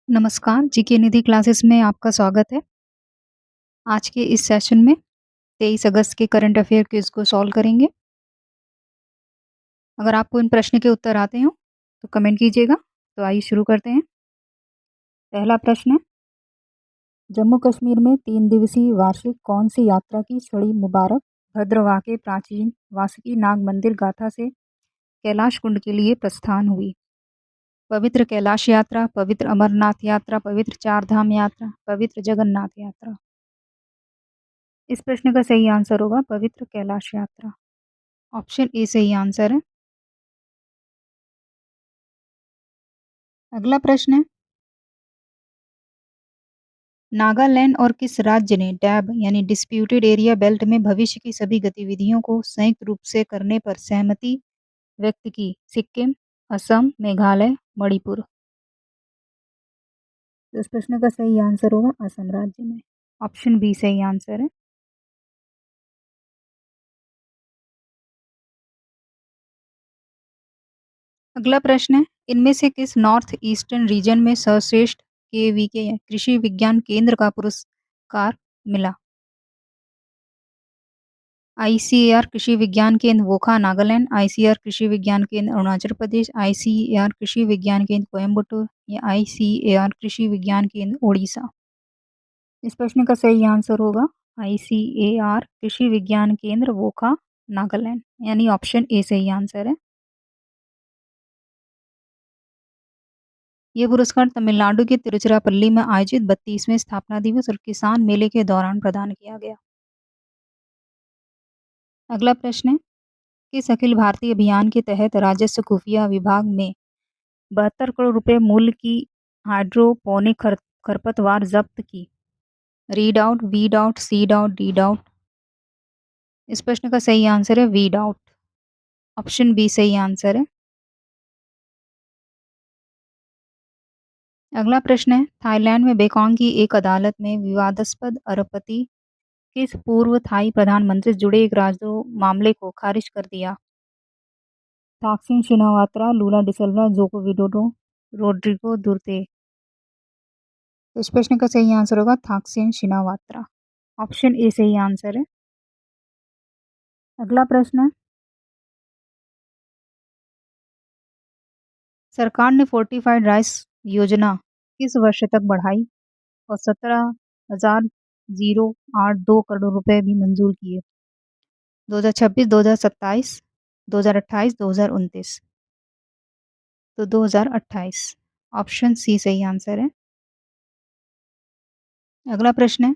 नमस्कार, जीके निधि क्लासेस में आपका स्वागत है। आज के इस सेशन में 23 अगस्त के करंट अफेयर क्विज़ को सॉल्व करेंगे। अगर आपको इन प्रश्न के उत्तर आते हों, तो कमेंट कीजिएगा। तो आइए शुरू करते हैं। पहला प्रश्न है, जम्मू कश्मीर में 3 दिवसीय वार्षिक कौन सी यात्रा की छड़ी मुबारक भद्रवाह के प्राचीन वासुकी नाग मंदिर गाथा से कैलाश कुंड के लिए प्रस्थान हुई? पवित्र कैलाश यात्रा, पवित्र अमरनाथ यात्रा, पवित्र चारधाम यात्रा, पवित्र जगन्नाथ यात्रा। इस प्रश्न का सही आंसर होगा पवित्र कैलाश यात्रा। ऑप्शन ए सही आंसर है। अगला प्रश्न है, नागालैंड और किस राज्य ने डैब यानी डिस्प्यूटेड एरिया बेल्ट में भविष्य की सभी गतिविधियों को संयुक्त रूप से करने पर सहमति व्यक्त की? सिक्किम, असम, मेघालय, मणिपुर। तो इस प्रश्न का सही आंसर होगा असम राज्य में। ऑप्शन बी सही आंसर है। अगला प्रश्न है, इनमें से किस नॉर्थ ईस्टर्न रीजन में सर्वश्रेष्ठ केवीके कृषि विज्ञान केंद्र का पुरस्कार मिला? आईसीएआर कृषि विज्ञान केंद्र वोखा नागालैंड, आईसीएआर कृषि विज्ञान केंद्र अरुणाचल प्रदेश, आईसीएआर कृषि विज्ञान केंद्र कोयम्बटूर या आईसीएआर कृषि विज्ञान केंद्र ओडिशा। इस प्रश्न का सही आंसर होगा आईसीएआर कृषि विज्ञान केंद्र वोखा नागालैंड, यानी ऑप्शन ए सही आंसर है। ये पुरस्कार तमिलनाडु के तिरुचिरापल्ली में आयोजित 32वें स्थापना दिवस और किसान मेले के दौरान प्रदान किया गया। अगला प्रश्न है, किस अखिल भारतीय अभियान के तहत राजस्व खुफिया विभाग में 72 करोड़ रुपए मूल्य की हाइड्रोपोनिक खरपतवार जब्त की? Read out, weed out, seed out, deed out. इस प्रश्न का सही आंसर है वीड आउट। ऑप्शन बी सही आंसर है। अगला प्रश्न है, थाईलैंड में बेकोंग की एक अदालत में विवादास्पद अरबपति किस पूर्व थाई प्रधानमंत्री से जुड़े एक राजद्रोह मामले को खारिज कर दिया? थाक्सिन शिनावात्रा, लूला डिसिल्वा, जोको विडोडो, रोड्रिगो दुर्ते। तो इस प्रश्न का सही आंसर होगा थाक्सिन शिनावात्रा। ऑप्शन ए सही आंसर है। अगला प्रश्न है, सरकार ने फोर्टिफाइड राइस योजना किस वर्ष तक बढ़ाई और 17,082 करोड़ रुपए भी मंजूर किए? 2026, 2027, 2028, 2029। तो 2028। ऑप्शन सी सही आंसर है। अगला प्रश्न है,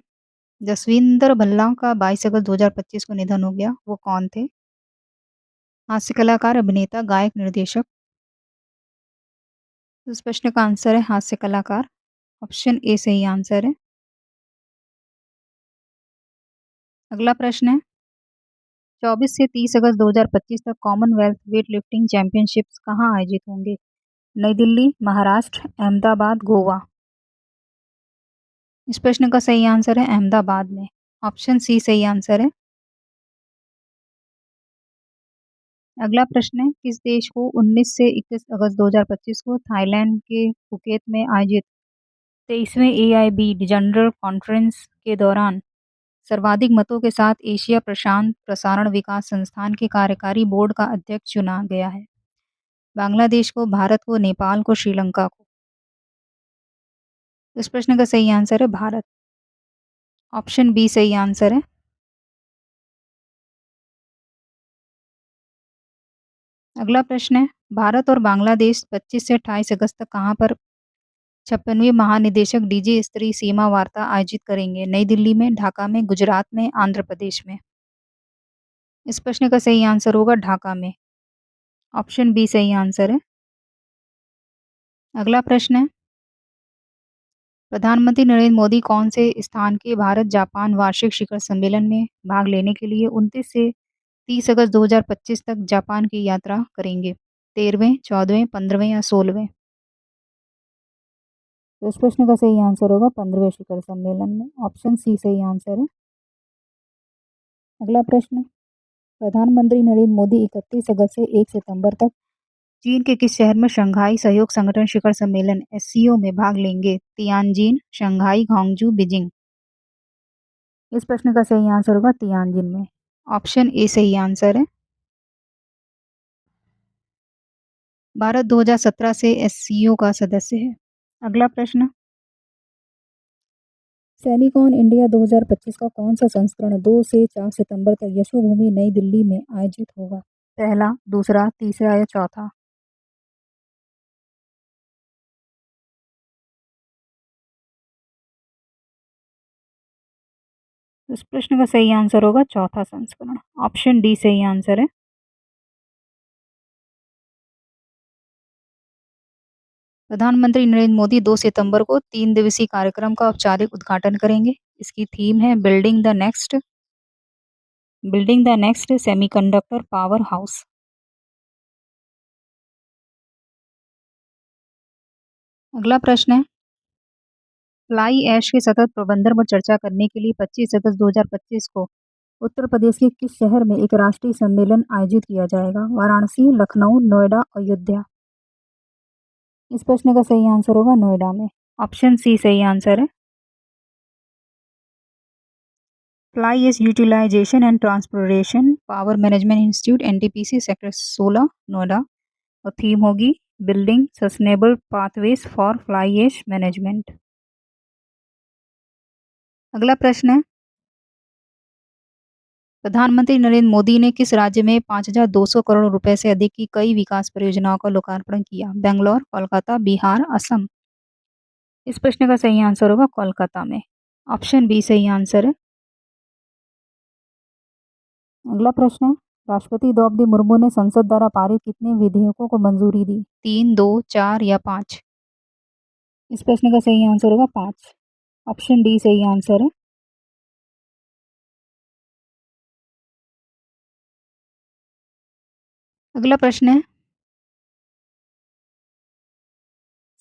जसविंदर भल्ला का 22 अगस्त 2025 को निधन हो गया। वो कौन थे? हास्य कलाकार, अभिनेता, गायक, निर्देशक। तो इस प्रश्न का आंसर है हास्य कलाकार। ऑप्शन ए सही आंसर है। अगला प्रश्न है, 24 से 30 अगस्त 2025 तक कॉमनवेल्थ वेट लिफ्टिंग चैंपियनशिप्स कहाँ आयोजित होंगे? नई दिल्ली, महाराष्ट्र, अहमदाबाद, गोवा। इस प्रश्न का सही आंसर है अहमदाबाद में। ऑप्शन सी सही आंसर है। अगला प्रश्न है, किस देश को 19 से 21 अगस्त 2025 को थाईलैंड के फुकेत में आयोजित 23वें एआईबी जनरल कॉन्फ्रेंस के दौरान सर्वाधिक मतों के साथ एशिया प्रशांत प्रसारण विकास संस्थान के कार्यकारी बोर्ड का अध्यक्ष चुना गया है? बांग्लादेश को, भारत को, नेपाल को, श्रीलंका को। इस प्रश्न का सही आंसर है भारत। ऑप्शन बी सही आंसर है। अगला प्रश्न है, भारत और बांग्लादेश 25 से 28 अगस्त तक कहाँ पर 56वें महानिदेशक डीजी स्तरीय सीमा वार्ता आयोजित करेंगे? नई दिल्ली में, ढाका में, गुजरात में, आंध्र प्रदेश में। इस प्रश्न का सही आंसर होगा ढाका में। ऑप्शन बी सही आंसर है। अगला प्रश्न है, प्रधानमंत्री नरेंद्र मोदी कौन से स्थान के भारत जापान वार्षिक शिखर सम्मेलन में भाग लेने के लिए 29 से 30 अगस्त 2025 तक जापान की यात्रा करेंगे? 13वें, 14वें, 15वें या 16वें। तो इस प्रश्न का सही आंसर होगा 15वें शिखर सम्मेलन में। ऑप्शन सी सही आंसर है। अगला प्रश्न, प्रधानमंत्री नरेंद्र मोदी 31 अगस्त से 1 सितंबर तक चीन के किस शहर में शंघाई सहयोग संगठन शिखर सम्मेलन एससीओ में भाग लेंगे? Tianjin, Shanghai, Gwangju, Beijing. इस प्रश्न का सही आंसर होगा तियानजिन में। ऑप्शन ए सही आंसर है। भारत 2017 से एससीओ का सदस्य है। अगला प्रश्न, सेमिकॉन इंडिया 2025 का कौन सा संस्करण 2 से 4 सितंबर तक यशोभूमि नई दिल्ली में आयोजित होगा? पहला, दूसरा, तीसरा या चौथा? इस प्रश्न का सही आंसर होगा चौथा संस्करण। ऑप्शन डी सही आंसर है। प्रधानमंत्री नरेंद्र मोदी 2 सितंबर को 3 दिवसीय कार्यक्रम का औपचारिक उद्घाटन करेंगे। इसकी थीम है building the next semiconductor power house. अगला प्रश्न है, फ्लाई ऐश के सतत प्रबंधन पर चर्चा करने के लिए 25 अगस्त 2025 को उत्तर प्रदेश के किस शहर में एक राष्ट्रीय सम्मेलन आयोजित किया जाएगा? वाराणसी, लखनऊ, नोएडा, अयोध्या। इस प्रश्न का सही आंसर होगा नोएडा में। ऑप्शन सी सही आंसर है। Fly ash utilisation and transportation power management institute NTPC sector 16 Noida. और थीम होगी building sustainable pathways for fly ash management. अगला प्रश्न है, प्रधानमंत्री नरेंद्र मोदी ने किस राज्य में 5,200 करोड़ रुपए से अधिक की कई विकास परियोजनाओं का लोकार्पण किया? बेंगलोर, कोलकाता, बिहार, असम। इस प्रश्न का सही आंसर होगा कोलकाता में। ऑप्शन बी सही आंसर है। अगला प्रश्न है, राष्ट्रपति द्रौपदी मुर्मू ने संसद द्वारा पारित कितने विधेयकों को मंजूरी दी? 3, 2, 4 या 5? इस प्रश्न का सही आंसर होगा 5। ऑप्शन डी सही आंसर है। अगला प्रश्न है,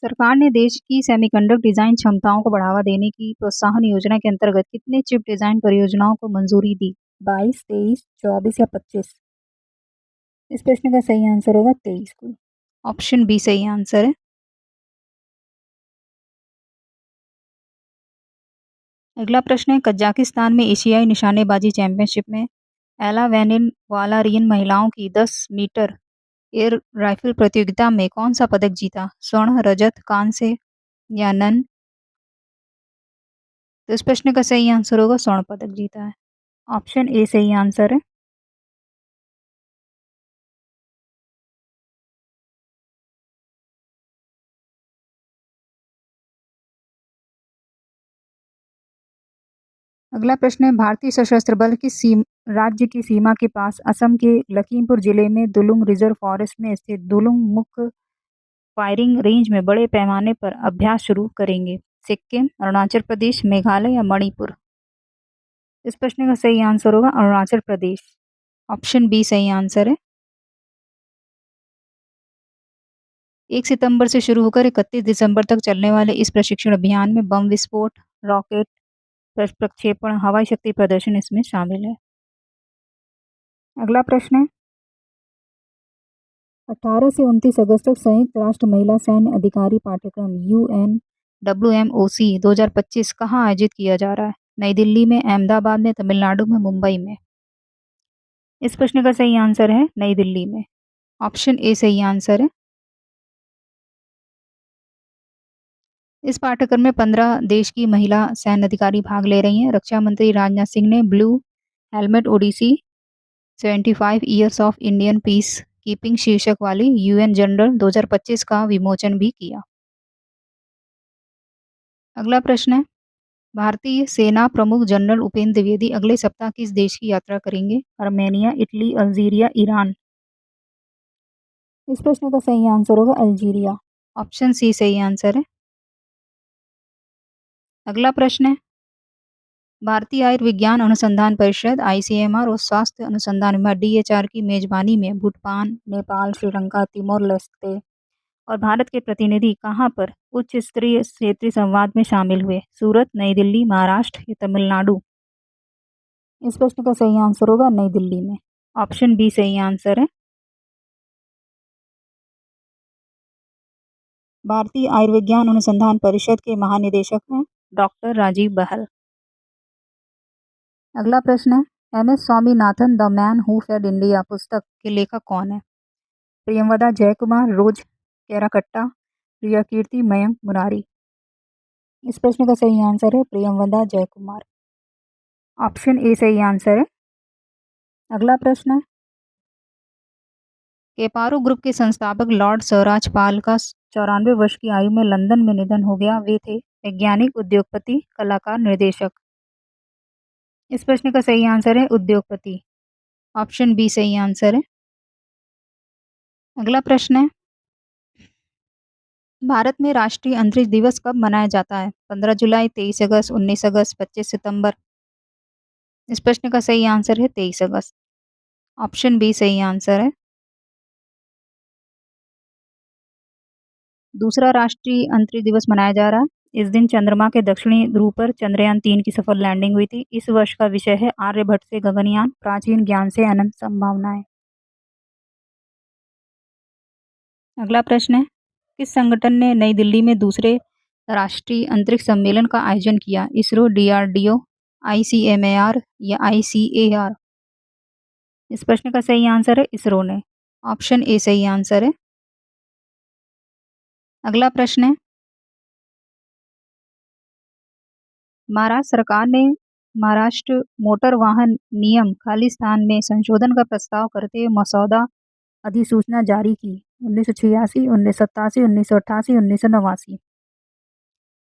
सरकार ने देश की सेमीकंडक्टर डिजाइन क्षमताओं को बढ़ावा देने की प्रोत्साहन योजना के अंतर्गत कितने चिप डिजाइन परियोजनाओं को मंजूरी दी? 22, 23, 24 या 25? इस प्रश्न का सही आंसर होगा 23 को। ऑप्शन बी सही आंसर है। अगला प्रश्न है, कजाकिस्तान में एशियाई निशानेबाजी चैंपियनशिप में एला वेनिन वालारियन महिलाओं की 10 मीटर एयर राइफल प्रतियोगिता में कौन सा पदक जीता? स्वर्ण, रजत, कांस्य या नन? तो इस प्रश्न का सही आंसर होगा स्वर्ण पदक जीता है। ऑप्शन ए सही आंसर है। अगला प्रश्न है, भारतीय सशस्त्र बल किस राज्य की सीमा के पास असम के लखीमपुर जिले में दुलुंग रिजर्व फॉरेस्ट में स्थित दुलुंग मुख्य फायरिंग रेंज में बड़े पैमाने पर अभ्यास शुरू करेंगे? सिक्किम, अरुणाचल प्रदेश, मेघालय या मणिपुर? इस प्रश्न का सही आंसर होगा अरुणाचल प्रदेश। ऑप्शन बी सही आंसर है। 1 सितंबर से शुरू होकर 31 दिसंबर तक चलने वाले इस प्रशिक्षण अभियान में बम विस्फोट, रॉकेट प्रक्षेपण, हवाई शक्ति प्रदर्शन इसमें शामिल है। अगला प्रश्न है, 18 से 29 अगस्त तक संयुक्त राष्ट्र महिला सैन्य अधिकारी पाठ्यक्रम UNWMOC 2025 कहाँ आयोजित किया जा रहा है? नई दिल्ली में, अहमदाबाद में, तमिलनाडु में, मुंबई में? इस प्रश्न का सही आंसर है नई दिल्ली में। ऑप्शन ए सही आंसर है। इस पाठ्यक्रम में 15 देश की महिला सैन्य अधिकारी भाग ले रही हैं। रक्षा मंत्री राजनाथ सिंह ने blue helmet odyssey 75 years of Indian peacekeeping शीर्षक वाली UN जनरल 2025 का विमोचन भी किया। अगला प्रश्न है, भारतीय सेना प्रमुख जनरल उपेंद्र द्विवेदी अगले सप्ताह किस देश की यात्रा करेंगे? Armenia, Italy, Algeria, Iran? इस प्रश्न का सही आंसर होगा अल्जीरिया। ऑप्शन सी सही आंसर है। अगला प्रश्न है, भारतीय आयुर्विज्ञान अनुसंधान परिषद ICMR और स्वास्थ्य अनुसंधान विभाग DHR की मेजबानी में भूटान, नेपाल, श्रीलंका, तिमोर लेस्ते और भारत के प्रतिनिधि कहाँ पर उच्च स्तरीय क्षेत्रीय संवाद में शामिल हुए? सूरत, नई दिल्ली, महाराष्ट्र या तमिलनाडु? इस प्रश्न का सही आंसर होगा नई दिल्ली में। ऑप्शन बी सही आंसर है। भारतीय आयुर्विज्ञान अनुसंधान परिषद के महानिदेशक हैं डॉक्टर राजीव बहल। अगला प्रश्न है MS Swaminathan the man who fed India पुस्तक के लेखक कौन है? प्रियंवदा जयकुमार, रोज केराकट्टा, प्रिया कीर्ति, मयंक मुरारी। इस प्रश्न का सही आंसर है प्रियंवदा जयकुमार। ऑप्शन ए सही आंसर है। अगला प्रश्न है केपारो ग्रुप के संस्थापक लॉर्ड स्वराज पाल का 94 वर्ष की आयु में लंदन में निधन हो गया। वे थे वैज्ञानिक, उद्योगपति, कलाकार, निर्देशक। इस प्रश्न का सही आंसर है उद्योगपति। ऑप्शन बी सही आंसर है। अगला प्रश्न है भारत में राष्ट्रीय अंतरिक्ष दिवस कब मनाया जाता है? 15 जुलाई, 23 अगस्त, 19 अगस्त, 25 सितंबर। इस प्रश्न का सही आंसर है 23 अगस्त। ऑप्शन बी सही आंसर है। दूसरा राष्ट्रीय अंतरिक्ष दिवस मनाया जा रहा है। इस दिन चंद्रमा के दक्षिणी ध्रुव पर चंद्रयान 3 की सफल लैंडिंग हुई थी। इस वर्ष का विषय है आर्यभट्ट से गगनयान, प्राचीन ज्ञान से अनंत संभावनाएं। अगला प्रश्न है किस संगठन ने नई दिल्ली में दूसरे राष्ट्रीय अंतरिक्ष सम्मेलन का आयोजन किया? इसरो, DRDO, ICMAR या ICAR। इस प्रश्न का सही आंसर है इसरो ने। ऑप्शन ए सही आंसर है। अगला प्रश्न है महाराष्ट्र सरकार ने महाराष्ट्र मोटर वाहन नियम खालिस्तान में संशोधन का प्रस्ताव करते हुए मसौदा अधिसूचना जारी की। 1986, 1987, 1988, 1989।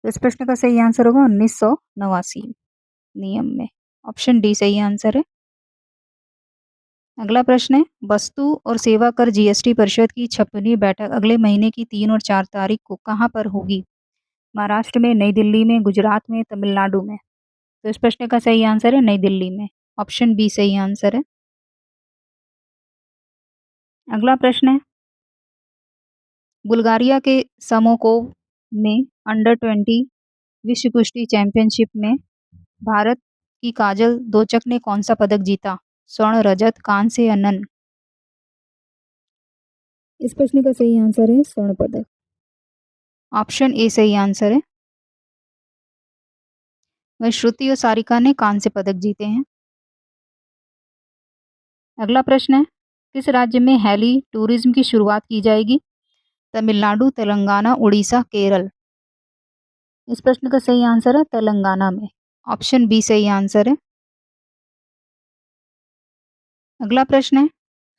तो इस प्रश्न का सही आंसर होगा 1989 नियम में। ऑप्शन डी सही आंसर है। अगला प्रश्न है वस्तु और सेवा कर GST परिषद की 56वीं बैठक अगले महीने की 3 और 4 तारीख को कहाँ पर होगी? महाराष्ट्र में, नई दिल्ली में, गुजरात में, तमिलनाडु में। तो इस प्रश्न का सही आंसर है नई दिल्ली में। ऑप्शन बी सही आंसर है। अगला प्रश्न है बुल्गारिया के समोकोव में अंडर-20 विश्व कुश्ती चैंपियनशिप में भारत की काजल दोचक ने कौन सा पदक जीता? स्वर्ण, रजत, कांस्य या नन। इस प्रश्न का सही आंसर है स्वर्ण पदक। ऑप्शन ए सही आंसर है। वह श्रुति और सारिका ने कांस्य पदक जीते हैं। अगला प्रश्न है किस राज्य में हेली टूरिज्म की शुरुआत की जाएगी? तमिलनाडु, तेलंगाना, उड़ीसा, केरल। इस प्रश्न का सही आंसर है तेलंगाना में। ऑप्शन बी सही आंसर है। अगला प्रश्न है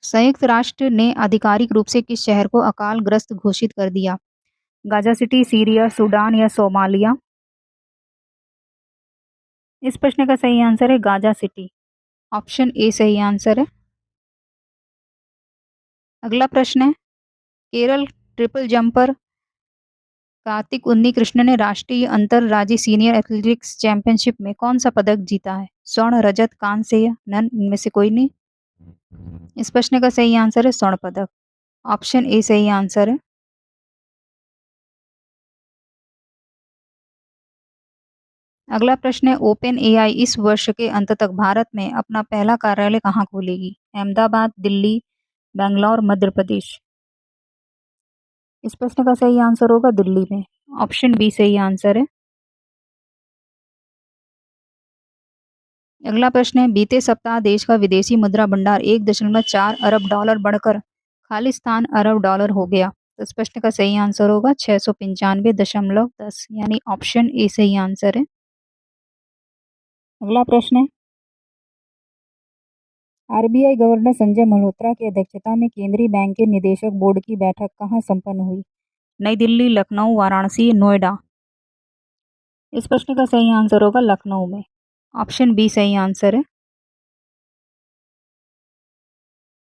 संयुक्त राष्ट्र ने आधिकारिक रूप से किस शहर को अकाल ग्रस्त घोषित कर दिया? गाजा सिटी, सीरिया, सूडान या सोमालिया। इस प्रश्न का सही आंसर है गाजा सिटी। ऑप्शन ए सही आंसर है। अगला प्रश्न है केरल ट्रिपल जंपर कार्तिक उन्नीकृष्णन ने राष्ट्रीय अंतरराज्यीय सीनियर एथलेटिक्स चैंपियनशिप में कौन सा पदक जीता है? स्वर्ण, रजत, कांस्य या नन, इनमें से कोई नहीं। इस प्रश्न का सही आंसर है स्वर्ण पदक। ऑप्शन ए सही आंसर है। अगला प्रश्न है ओपन AI इस वर्ष के अंत तक भारत में अपना पहला कार्यालय कहाँ खोलेगी? अहमदाबाद, दिल्ली, बेंगलोर, मध्य प्रदेश। इस प्रश्न का सही आंसर होगा दिल्ली में। ऑप्शन बी सही आंसर है। अगला प्रश्न है बीते सप्ताह देश का विदेशी मुद्रा भंडार 1.4 अरब डॉलर बढ़कर खालिस्तान अरब डॉलर हो गया। तो इस प्रश्न का सही आंसर होगा 695.10 यानी ऑप्शन ए सही आंसर है। अगला प्रश्न है RBI गवर्नर संजय मल्होत्रा की अध्यक्षता में केंद्रीय बैंक के निदेशक बोर्ड की बैठक कहाँ संपन्न हुई? नई दिल्ली, लखनऊ, वाराणसी, नोएडा। इस प्रश्न का सही आंसर होगा लखनऊ में। ऑप्शन बी सही आंसर है।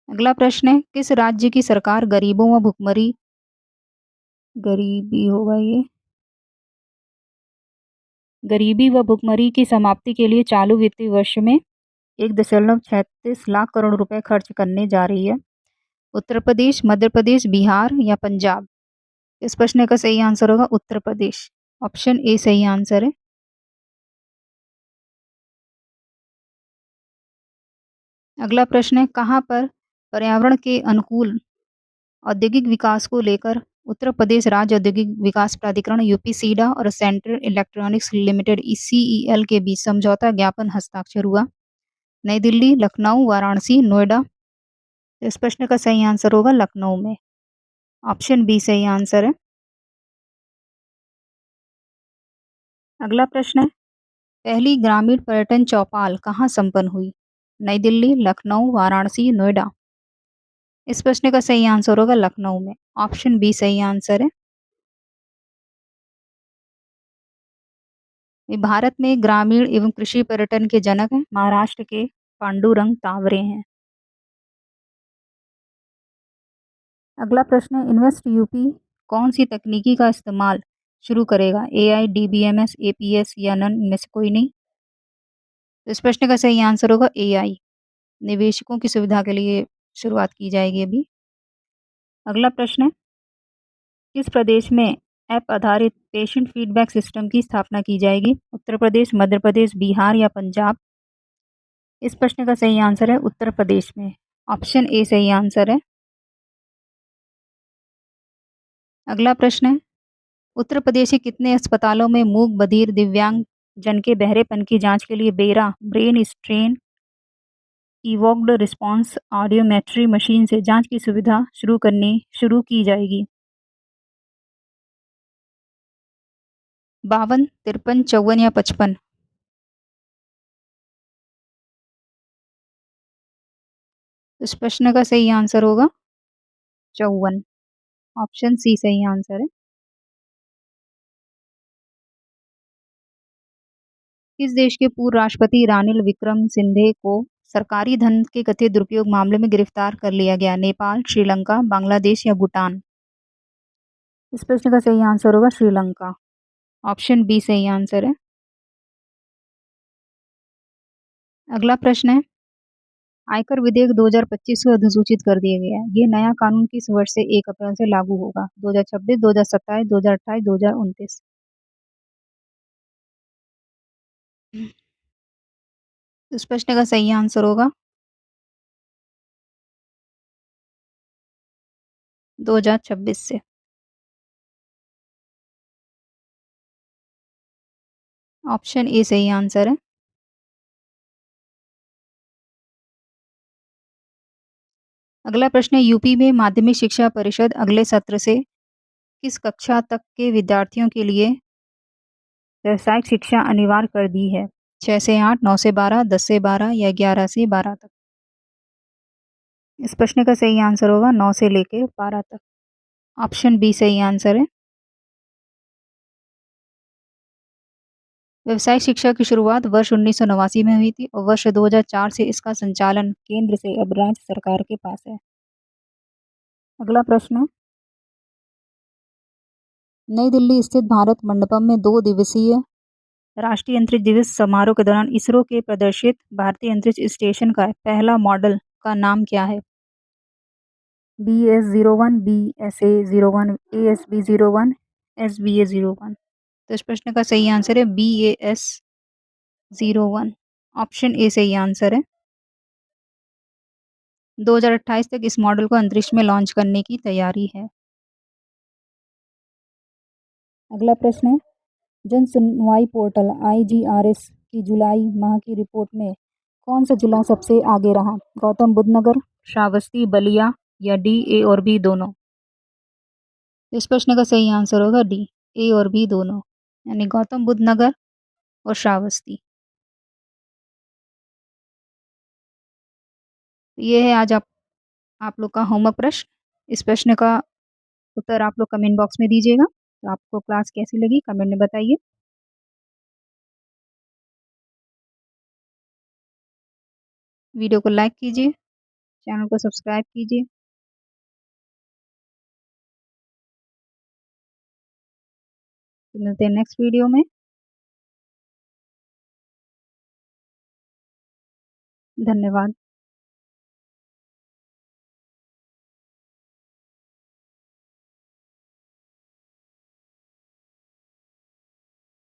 अगला प्रश्न है किस राज्य की सरकार गरीबों व भुखमरी गरीबी होगा ये गरीबी व भुखमरी की समाप्ति के लिए चालू वित्तीय वर्ष में 1.36 लाख करोड़ रुपए खर्च करने जा रही है? उत्तर प्रदेश, मध्य प्रदेश, बिहार या पंजाब। इस प्रश्न का सही आंसर होगा उत्तर प्रदेश। ऑप्शन ए सही आंसर है। अगला प्रश्न है कहाँ पर पर्यावरण के अनुकूल औद्योगिक विकास को लेकर उत्तर प्रदेश राज्य औद्योगिक विकास प्राधिकरण यूपी-सीडा और सेंट्रल इलेक्ट्रॉनिक्स लिमिटेड सीईएल के बीच समझौता ज्ञापन हस्ताक्षर हुआ? नई दिल्ली, लखनऊ, वाराणसी, नोएडा? तो इस प्रश्न का सही आंसर होगा लखनऊ में। ऑप्शन बी सही आंसर है। अगला प्रश्न है, पहली ग्रामीण पर्यटन चौपाल कहाँ संपन्न हुई? नई दिल्ली, लखनऊ, वाराणसी, नोएडा? इस प्रश्न का सही आंसर होगा लखनऊ में। ऑप्शन बी सही आंसर है। ये भारत में ग्रामीण एवं कृषि पर्यटन के जनक हैं। महाराष्ट्र के पांडुरंग तावरे हैं। अगला प्रश्न है, इन्वेस्ट यूपी कौन सी तकनीकी का इस्तेमाल शुरू करेगा? एआई, डीबीएमएस, एपीएस या नन इनमें से कोई नहीं? तो इस प्रश्न का सही आंसर होगा एआई। निवेशकों की सुविधा के लिए शुरुआत की जाएगी अभी। अगला प्रश्न है, किस प्रदेश में ऐप आधारित पेशेंट फीडबैक सिस्टम की स्थापना की जाएगी? उत्तर प्रदेश, मध्य प्रदेश, बिहार या पंजाब? इस प्रश्न का सही आंसर है उत्तर प्रदेश में। ऑप्शन ए सही आंसर है। अगला प्रश्न है, उत्तर प्रदेश के कितने अस्पतालों में मूक बधिर दिव्यांग जन के बहरेपन की जांच के लिए बेरा brain strain evoked response audiometry machine से जांच की सुविधा शुरू की जाएगी? 52, 53, 54 या 55? इस प्रश्न का सही आंसर होगा 54। ऑप्शन सी सही आंसर है। किस देश के पूर्व राष्ट्रपति रानिल विक्रमसिंघे को सरकारी धन के कथित दुरुपयोग मामले में गिरफ्तार कर लिया गया? नेपाल, श्रीलंका, बांग्लादेश या भूटान? इस प्रश्न का सही आंसर होगा श्रीलंका। ऑप्शन बी सही आंसर है। अगला प्रश्न है, आयकर विधेयक 2025 को अधिसूचित कर दिया गया है। ये नया कानून किस वर्ष से 1 अप्रैल से लागू होगा? 2026, 2027, 2028, 2029? इस प्रश्न का सही आंसर होगा 2026 से। ऑप्शन ए सही आंसर है। अगला प्रश्न है, यूपी में माध्यमिक शिक्षा परिषद अगले सत्र से किस कक्षा तक के विद्यार्थियों के लिए व्यावसायिक शिक्षा अनिवार्य कर दी है? 6 से 8, 9 से 12, 10 से 12 या 11 से 12 तक? इस प्रश्न का सही आंसर होगा 9 से लेके 12 तक। ऑप्शन बी सही आंसर है। व्यावसायिक शिक्षा की शुरुआत वर्ष 1989 में हुई थी और वर्ष 2004 से इसका संचालन केंद्र से अब राज्य सरकार के पास है। अगला प्रश्न है, नई दिल्ली स्थित भारत मंडपम में 2 दिवसीय राष्ट्रीय अंतरिक्ष दिवस समारोह के दौरान इसरो के प्रदर्शित भारतीय अंतरिक्ष स्टेशन का पहला मॉडल का नाम क्या है? BS-01, BSA-01, ASB-01, SBA-01? तो इस प्रश्न का सही आंसर है BAS-01। ऑप्शन ए सही आंसर है। 2028 तक इस मॉडल को अंतरिक्ष में लॉन्च करने की तैयारी है। अगला प्रश्न है, जन सुनवाई पोर्टल IGRS की जुलाई माह की रिपोर्ट में कौन सा जिला सबसे आगे रहा? गौतम बुद्ध नगर, श्रावस्ती, बलिया या डी, ए और बी दोनों? इस प्रश्न का सही आंसर होगा डी, ए और बी दोनों, यानी गौतम बुद्ध नगर और श्रावस्ती। ये है आज आप लोग का होमवर्क प्रश्न। इस प्रश्न का उत्तर आप लोग कमेंट बॉक्स में दीजिएगा। तो आपको क्लास कैसी लगी कमेंट में बताइए। वीडियो को लाइक कीजिए, चैनल को सब्सक्राइब कीजिए। तो मिलते हैं नेक्स्ट वीडियो में। धन्यवाद।